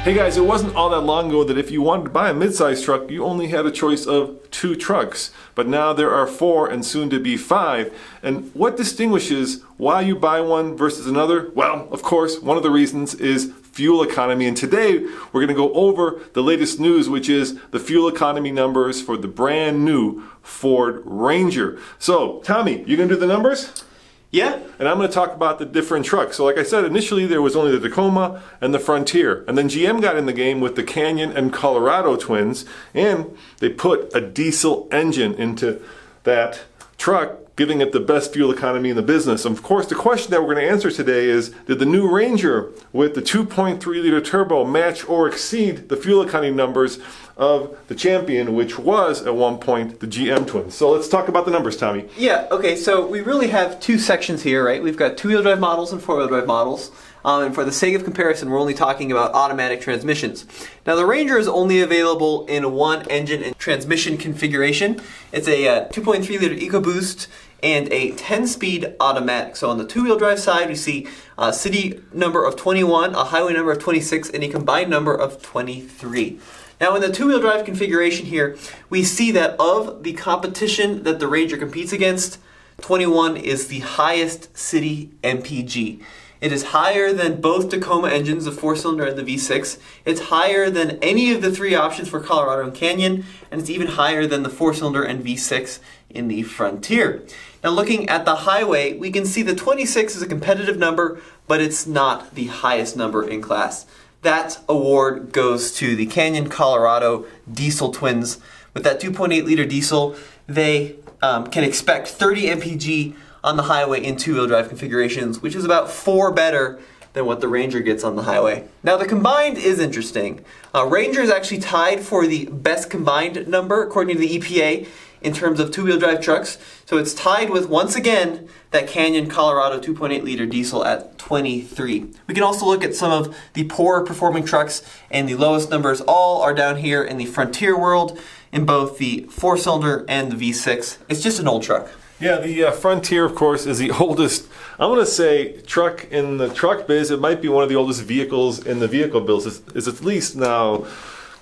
Hey guys, it wasn't all that long ago that if you wanted to buy a mid-size truck, you only had a choice of 2 trucks. But now there are 4 and soon to be 5. And what distinguishes why you buy one versus another? Well, of course, one of the reasons is fuel economy. And today we're going to go over the latest news, which is the fuel economy numbers for the brand new Ford Ranger. So, Tommy, you going to do the numbers? Yeah. And I'm going to talk about the different trucks. So like I said, initially there was only the Tacoma and the Frontier. And then GM got in the game with the Canyon and Colorado twins. And they put a diesel engine into that truck, giving it the best fuel economy in the business. And of course, the question that we're going to answer today is, did the new Ranger with the 2.3 liter turbo match or exceed the fuel economy numbers of the Champion, which was at one point the GM twins? So let's talk about the numbers, Tommy. Yeah, okay, so we really have 2 sections here, right? We've got 2-wheel drive models and 4-wheel drive models. And for the sake of comparison, we're only talking about automatic transmissions. Now, the Ranger is only available in one engine and transmission configuration. It's a 2.3 liter EcoBoost and a 10-speed automatic. So on the 2-wheel drive side, we see a city number of 21, a highway number of 26, and a combined number of 23. Now in the 2-wheel drive configuration here, we see that of the competition that the Ranger competes against, 21 is the highest city MPG. It is higher than both Tacoma engines, the 4-cylinder and the V6. It's higher than any of the 3 options for Colorado and Canyon, and it's even higher than the 4-cylinder and V6 in the Frontier. Now looking at the highway, we can see the 26 is a competitive number, but it's not the highest number in class. That award goes to the Canyon Colorado diesel twins. With that 2.8 liter diesel, they can expect 30 MPG on the highway in 2-wheel drive configurations, which is about 4 better than what the Ranger gets on the highway. Now the combined is interesting. Ranger is actually tied for the best combined number according to the EPA in terms of 2-wheel drive trucks. So it's tied with, once again, that Canyon Colorado 2.8 liter diesel at 23. We can also look at some of the poorer performing trucks, and the lowest numbers all are down here in the Frontier world in both the 4-cylinder and the V6. It's just an old truck. Yeah, the Frontier, of course, is the oldest, I'm going to say, truck in the truck biz. It might be one of the oldest vehicles in the vehicle biz. It's at least now,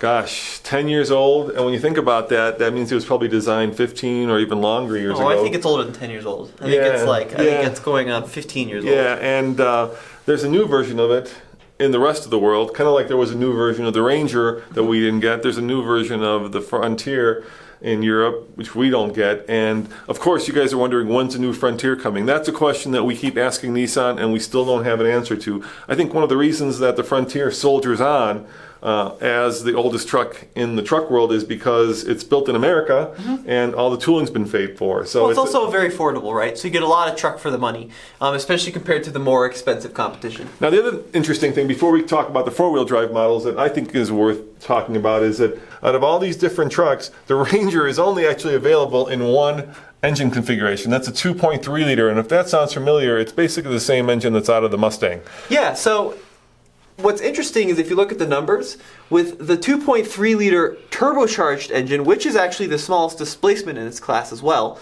gosh, 10 years old. And when you think about that, that means it was probably designed 15 or even longer years ago. I think it's older than 10 years old. I think it's going on 15 years old. Yeah, and there's a new version of it in the rest of the world, kind of like there was a new version of the Ranger that we didn't get. There's a new version of the Frontier in Europe, which we don't get. And of course, you guys are wondering, when's the new Frontier coming? That's a question that we keep asking Nissan and we still don't have an answer to. I think one of the reasons that the Frontier soldiers on as the oldest truck in the truck world is because it's built in America and all the tooling's been paid for. So well, it's also very affordable, right? So you get a lot of truck for the money, especially compared to the more expensive competition. Now the other interesting thing, before we talk about the 4-wheel drive models, that I think is worth talking about is that out of all these different trucks, the Ranger is only actually available in one engine configuration. That's a 2.3 liter, and if that sounds familiar, it's basically the same engine that's out of the Mustang. Yeah, so what's interesting is if you look at the numbers, with the 2.3 liter turbocharged engine, which is actually the smallest displacement in its class as well,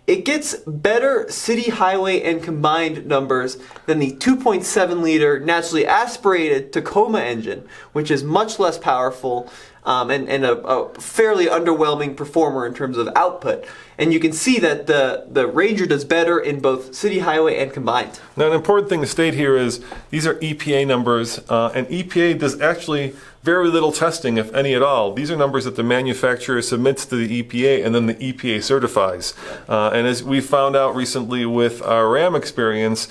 it gets better city, highway, and combined numbers than the 2.7 liter naturally aspirated Tacoma engine, which is much less powerful and a fairly underwhelming performer in terms of output. And you can see that the Ranger does better in both city, highway, and combined. Now, an important thing to state here is these are EPA numbers, and EPA does actually very little testing, if any at all. These are numbers that the manufacturer submits to the EPA, and then the EPA certifies. And as we found out recently with our Ram experience,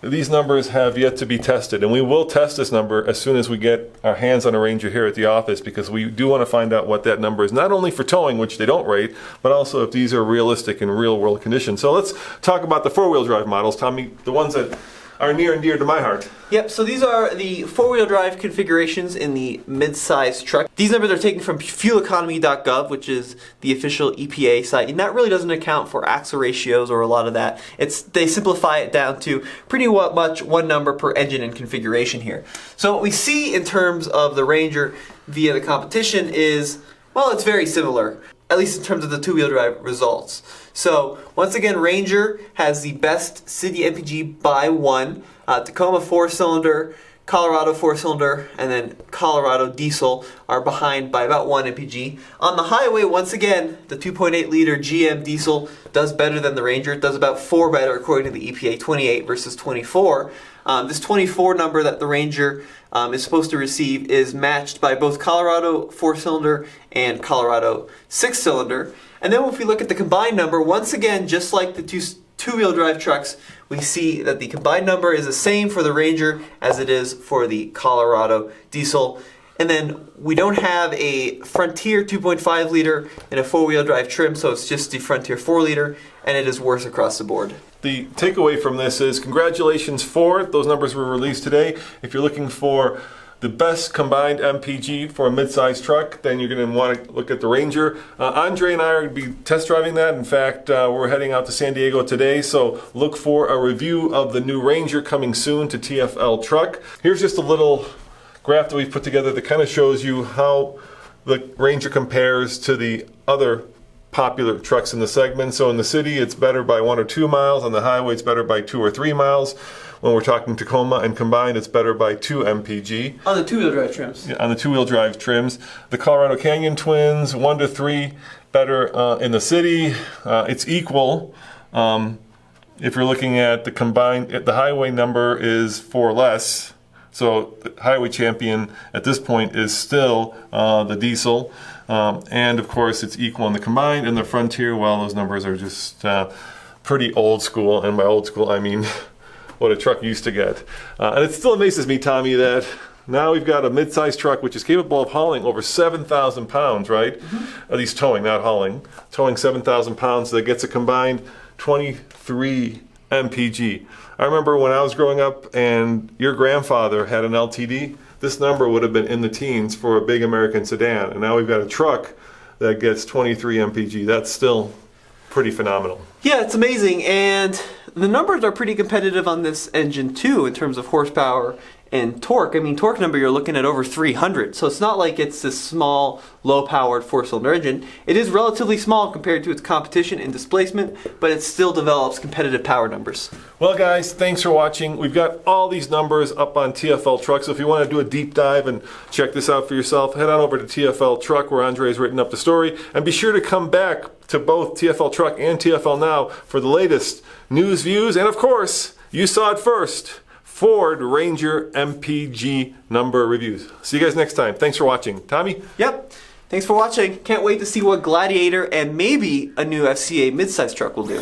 these numbers have yet to be tested, and we will test this number as soon as we get our hands on a Ranger here at the office, because we do want to find out what that number is, not only for towing, which they don't rate, but also if these are realistic in real world conditions. So let's talk about the 4-wheel drive models, Tommy, the ones that are near and dear to my heart. Yep, so these are the 4-wheel drive configurations in the mid-size truck. These numbers are taken from fueleconomy.gov, which is the official EPA site, and that really doesn't account for axle ratios or a lot of that. They simplify it down to pretty much one number per engine and configuration here. So what we see in terms of the Ranger via the competition is, well, it's very similar, at least in terms of the 2-wheel drive results. So once again, Ranger has the best city MPG by 1. Tacoma 4-cylinder, Colorado 4-cylinder, and then Colorado diesel are behind by about 1 mpg. On the highway, once again, the 2.8 liter GM diesel does better than the Ranger. It does about 4 better according to the EPA, 28 versus 24. This 24 number that the Ranger is supposed to receive is matched by both Colorado 4-cylinder and Colorado 6-cylinder. And then if we look at the combined number, once again, just like the two-wheel drive trucks, we see that the combined number is the same for the Ranger as it is for the Colorado diesel. And then we don't have a Frontier 2.5 liter in a four-wheel drive trim, so it's just the Frontier 4 liter, and it is worse across the board. The takeaway from this is congratulations, Ford. Those numbers were released today. If you're looking for the best combined MPG for a mid-size truck, then you're going to want to look at the Ranger. Andre and I are going to be test driving that. In fact, we're heading out to San Diego today, so look for a review of the new Ranger coming soon to TFL Truck. Here's just a little graph that we've put together that kind of shows you how the Ranger compares to the other popular trucks in the segment. So in the city, it's better by 1 or 2 miles. On the highway, it's better by 2 or 3 miles. When we're talking Tacoma and combined, it's better by 2 mpg. On the two-wheel drive trims. Yeah, on the two-wheel drive trims. The Colorado Canyon twins, 1 to 3 better in the city. It's equal. If you're looking at the combined, the highway number is 4 less. So the highway champion at this point is still the diesel. And of course, it's equal in the combined. And the Frontier, well, those numbers are just pretty old school. And by old school, I mean what a truck used to get. And it still amazes me, Tommy, that now we've got a mid-sized truck which is capable of hauling over 7,000 pounds, right? Mm-hmm. At least towing, not hauling. Towing 7,000 pounds that gets a combined 23 mpg. I remember when I was growing up and your grandfather had an LTD, this number would have been in the teens for a big American sedan. And now we've got a truck that gets 23 mpg. That's still pretty phenomenal. Yeah, it's amazing. And the numbers are pretty competitive on this engine too in terms of horsepower and torque. I mean, torque number, you're looking at over 300. So it's not like it's this small, low-powered 4-cylinder engine. It is relatively small compared to its competition in displacement, but it still develops competitive power numbers. Well, guys, thanks for watching. We've got all these numbers up on TFL Truck, so if you want to do a deep dive and check this out for yourself, head on over to TFL Truck where Andre's written up the story, and be sure to come back to both TFL Truck and TFL Now for the latest news, views, and of course, you saw it first, Ford Ranger MPG number reviews. See you guys next time. Thanks for watching. Tommy? Yep. Thanks for watching. Can't wait to see what Gladiator and maybe a new FCA midsize truck will do.